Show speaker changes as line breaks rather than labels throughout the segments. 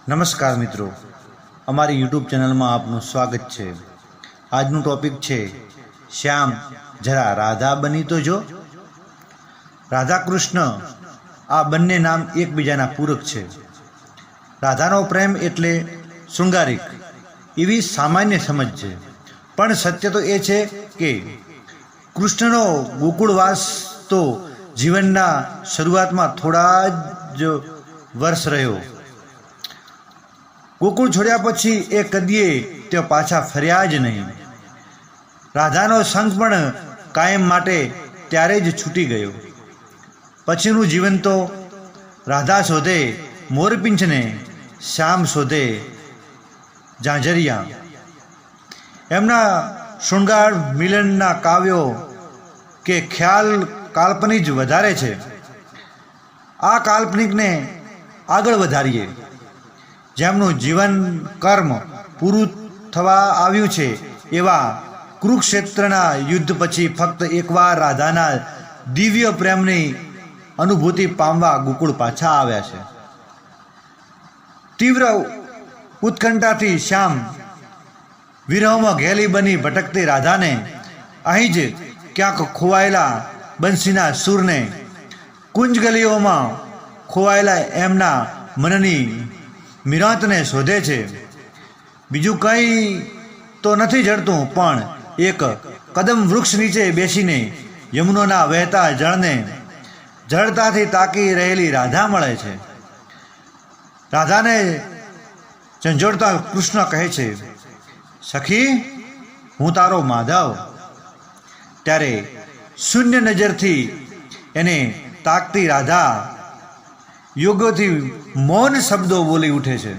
નમસ્કાર મિત્રો, અમારી યુટ્યુબ ચેનલમાં આપનું સ્વાગત છે। આજનું ટોપિક છે શ્યામ જરા રાધા બની તો જો। રાધા કૃષ્ણ આ બંને નામ એકબીજાના પૂરક છે। રાધાનો પ્રેમ એટલે શૃંગારિક એવી સામાન્ય સમજ છે, પણ સત્ય તો એ છે કે કૃષ્ણનો ગોકુળવાસ તો જીવનના શરૂઆતમાં થોડા જ વર્ષ રહ્યો। ગોકુળ છોડ્યા પછી એ કદીએ તે પાછા ફર્યા જ નહીં। રાધાનો સંગ પણ કાયમ માટે ત્યારે જ છૂટી ગયો। પછીનું જીવન તો રાધા શોધે મોરપિંછને, શ્યામ શોધે ઝાંઝરિયા। એમના શૃંગાર મિલનના કાવ્યો કે ખ્યાલ કાલ્પનિક જ વધારે છે। આ કાલ્પનિકને આગળ વધારીએ। જેમનું જીવન કર્મ પૂરું થવા આવ્યું છે એવા કુરુક્ષેત્રના યુદ્ધ પછી ફક્ત એકવાર રાધાના દિવ્ય પ્રેમની અનુભૂતિ પામવા ગોકુળ પાછા આવ્યા છે। તીવ્ર ઉત્કંઠાથી શ્યામ વિરહમાં ઘેલી બની ભટકતી રાધાને અહીં જ ક્યાંક ખોવાયેલા બંસીના સૂરને, કુંજ ગલીઓમાં ખોવાયેલા એમના મનની મિરાંતને શોધે છે। બીજું કંઈ તો નથી જડતું, પણ એક કદમ વૃક્ષ નીચે બેસીને યમુનાના વહેતા જળને જળતાથી તાકી રહેલી રાધા મળે છે। રાધાને ઝંઝોળતા કૃષ્ણ કહે છે, સખી હું તારો માધવ। ત્યારે શૂન્ય નજરથી એને તાકતી રાધા યોગોથી મૌન શબ્દો બોલી ઉઠે છે,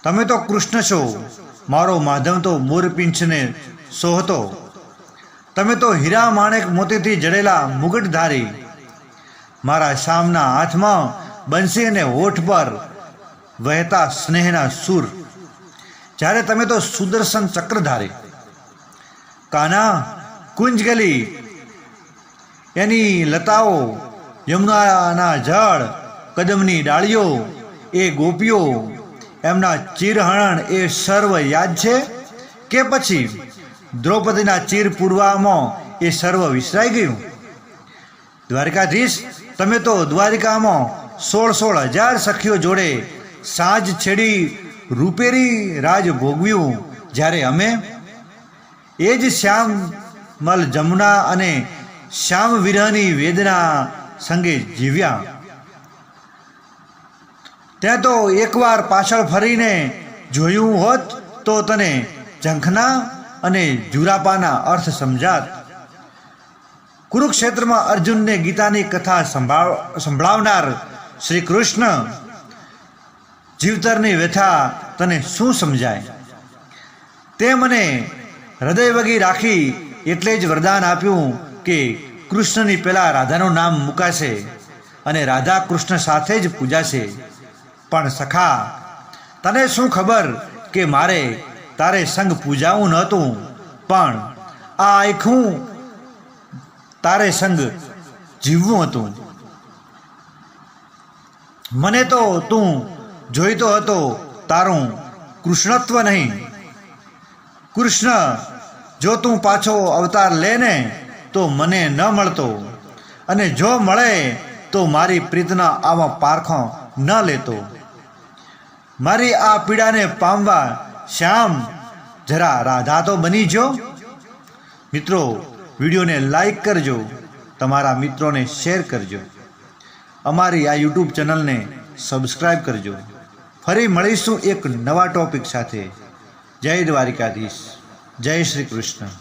તમે તો કૃષ્ણ છો, મારો માધવ તો મોરપિંછને સોહતો। તમે તો હીરા માણેક મોતીથી જડેલા મુગટધારી, મારા શ્યામના હાથમાં બંસી અને હોઠ પર વહેતા સ્નેહના સૂર, જ્યારે તમે તો સુદર્શન ચક્રધારી। કાના કુંજગલી એની લતાઓ, યમુનાના જળ, કદમની ડાળીઓ, એ ગોપીઓ, એમના ચીરહરણ એ સર્વ યાદ છે કે પછી દ્રૌપદીના ચીર પૂર્વામાં એ સર્વ વિસરાઈ ગયું? દ્વારકાધીશ, તમે તો દ્વારિકામાં 16,000 સખીઓ જોડે સાંજ છેડી રૂપેરી રાજ ભોગવ્યું, જ્યારે અમે એ જ શ્યામલ જમુના અને શ્યામ વિરહની વેદના સંગે જીવ્યા। ત્યાં તો એકવાર પાછળ ફરીને જોયું હોત તો તને ઝંખના અને જુરાપાના અર્થ સમજાત। કુરુક્ષેત્રમાં અર્જુનને ગીતાની કથા સંભળાવનાર શ્રી કૃષ્ણ જીવતરની વ્યથા તને શું સમજાય? તે મને હૃદય વગી રાખી એટલે જ વરદાન આપ્યું કે કૃષ્ણની પહેલાં રાધાનું નામ મુકાશે અને રાધા કૃષ્ણ સાથે જ પૂજાશે। પણ સખા, તને શું ખબર કે મારે તારે સંગ પૂજાવું નહોતું, પણ આ આખું તારે સંગ જીવવું હતું। મને તો તું જોઈતો હતો તારું કૃષ્ણત્વ નહીં। કૃષ્ણ જો તું પાછો અવતાર લે ને તો મને ન મળતો, અને જો મળે તો મારી પ્રીતના આવા પારખો ન લેતો। મારી આ પીડાને પામવા શ્યામ જરા રાધા તો બની જો। મિત્રો, વિડીયોને લાઈક કરજો, તમારા મિત્રોને શેર કરજો, અમારી આ યુટ્યુબ ચેનલને સબસ્ક્રાઈબ કરજો। ફરી મળીશું એક નવા ટોપિક સાથે। જય દ્વારિકાધીશ, જય શ્રી કૃષ્ણ।